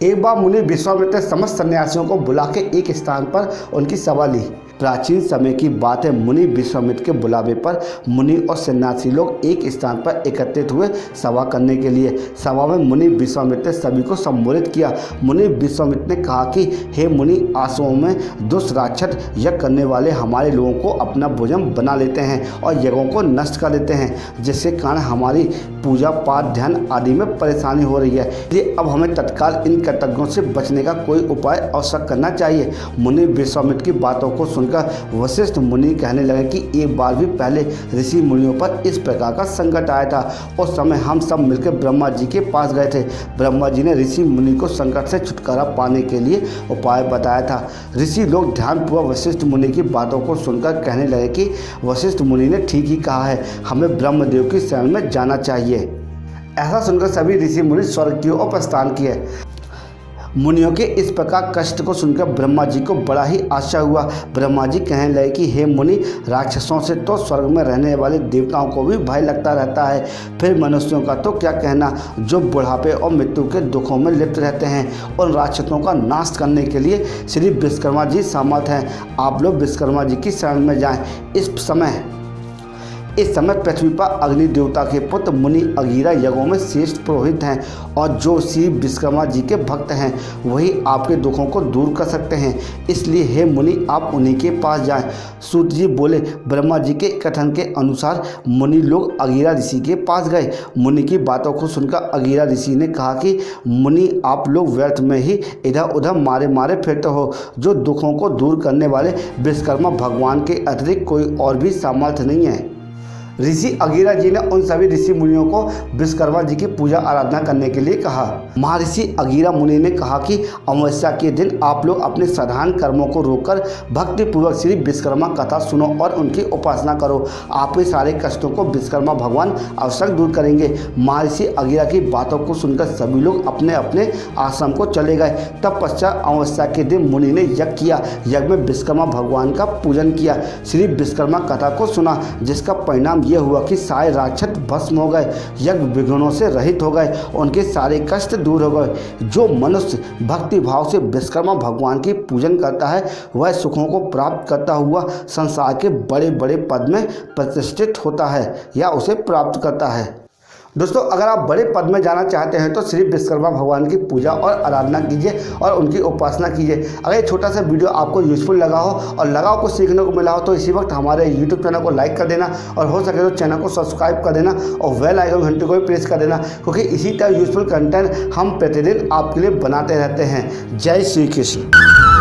एक बार मुनि विश्वामित्र समस्त सन्यासियों को बुला के एक स्थान पर उनकी सभा ली। प्राचीन समय की बात है, मुनि विश्वामित्र के बुलावे पर मुनि और सन्यासी लोग एक स्थान पर एकत्रित हुए सभा करने के लिए। सभा में मुनि विश्वामित्र ने सभी को संबोधित किया। मुनि विश्वामित्र ने कहा कि हे मुनि, आश्रमों में दुष्ट राक्षस यज्ञ करने वाले हमारे लोगों को अपना भोजन बना लेते हैं और यज्ञों को नष्ट कर देते हैं, जिससे कारण हमारी पूजा पाठ ध्यान आदि में परेशानी हो रही है। इसलिए अब हमें तत्काल इन कर्तव्यों से बचने का कोई उपाय अवश्य करना चाहिए। मुनि विश्वामित्र की बातों को सुनकर वशिष्ठ मुनि कहने लगे कि एक बार भी पहले ऋषि मुनियों पर इस प्रकार का संकट आया था। उस समय हम सब मिलकर ब्रह्मा जी के पास गए थे। ब्रह्मा जी ने ऋषि मुनि को संकट से छुटकारा पाने के लिए उपाय बताया था। ऋषि लोग ध्यानपूर्वक वशिष्ठ मुनि की बातों को सुनकर कहने लगे कि वशिष्ठ मुनि ने ठीक ही कहा है, हमें ब्रह्मदेव की शरण में जाना चाहिए। ऐसा सुनकर सभी ऋषि मुनि स्वर्ग की ओर प्रस्थान किए। मुनियों के इस प्रकार कष्ट को सुनकर ब्रह्मा जी को बड़ा ही आश्चर्य हुआ। ब्रह्मा जी कहने लगे कि हे मुनि, राक्षसों से तो स्वर्ग में रहने वाले देवताओं को भी भय लगता रहता है, फिर मनुष्यों का तो क्या कहना, जो बुढ़ापे और मृत्यु के दुखों में लिप्त रहते हैं। उन राक्षसों का नाश करने के लिए श्री विश्वकर्मा जी समर्थ हैं। आप लोग विश्वकर्मा जी की शरण में जाएं। इस समय पृथ्वी पर अग्नि देवता के पुत्र मुनि अंगिरा यज्ञों में श्रेष्ठ पुरोहित हैं और जो श्री विश्वकर्मा जी के भक्त हैं वही आपके दुखों को दूर कर सकते हैं। इसलिए हे मुनि, आप उन्हीं के पास जाएं। सूत जी बोले। ब्रह्मा जी के कथन के अनुसार मुनि लोग अंगिरा ऋषि के पास गए। मुनि की बातों को सुनकर अंगिरा ऋषि ने कहा कि मुनि, आप लोग व्यर्थ में ही इधर उधर मारे मारे फिरते हो। जो दुखों को दूर करने वाले विश्वकर्मा भगवान के अतिरिक्त कोई और भी सामर्थ्य नहीं है। ऋषि अंगिरा जी ने उन सभी ऋषि मुनियों को विश्वकर्मा जी की पूजा आराधना करने के लिए कहा। महर्षि अंगिरा मुनि ने कहा कि अमावस्या के दिन आप लोग अपने साधारण कर्मों को रोककर भक्तिपूर्वक श्री विश्वकर्मा कथा सुनो और उनकी उपासना करो। आपके सारे कष्टों को विश्वकर्मा भगवान अवश्य दूर करेंगे। महर्षि अंगिरा की बातों को सुनकर सभी लोग अपने अपने आश्रम को चले गए। तब पश्चात अमावस्या के दिन मुनि ने यज्ञ किया। यज्ञ में विश्वकर्मा भगवान का पूजन किया, श्री विश्वकर्मा कथा को सुना, जिसका परिणाम यह हुआ कि सारे राक्षस भस्म हो गए, यज्ञ विघ्नों से रहित हो गए, उनके सारे कष्ट दूर हो गए। जो मनुष्य भक्ति भाव से विश्वकर्मा भगवान की पूजन करता है वह सुखों को प्राप्त करता हुआ संसार के बड़े बड़े पद में प्रतिष्ठित होता है या उसे प्राप्त करता है। दोस्तों, अगर आप बड़े पद में जाना चाहते हैं तो श्री विश्वकर्मा भगवान की पूजा और आराधना कीजिए और उनकी उपासना कीजिए। अगर ये छोटा सा वीडियो आपको यूजफुल लगा हो और लगा हो कुछ सीखने को मिला हो तो इसी वक्त हमारे यूट्यूब चैनल को लाइक कर देना और हो सके तो चैनल को सब्सक्राइब कर देना और बेल आइकन घंटे को भी प्रेस कर देना, क्योंकि इसी तरह यूजफुल कंटेंट हम प्रतिदिन आपके लिए बनाते रहते हैं। जय श्री कृष्ण।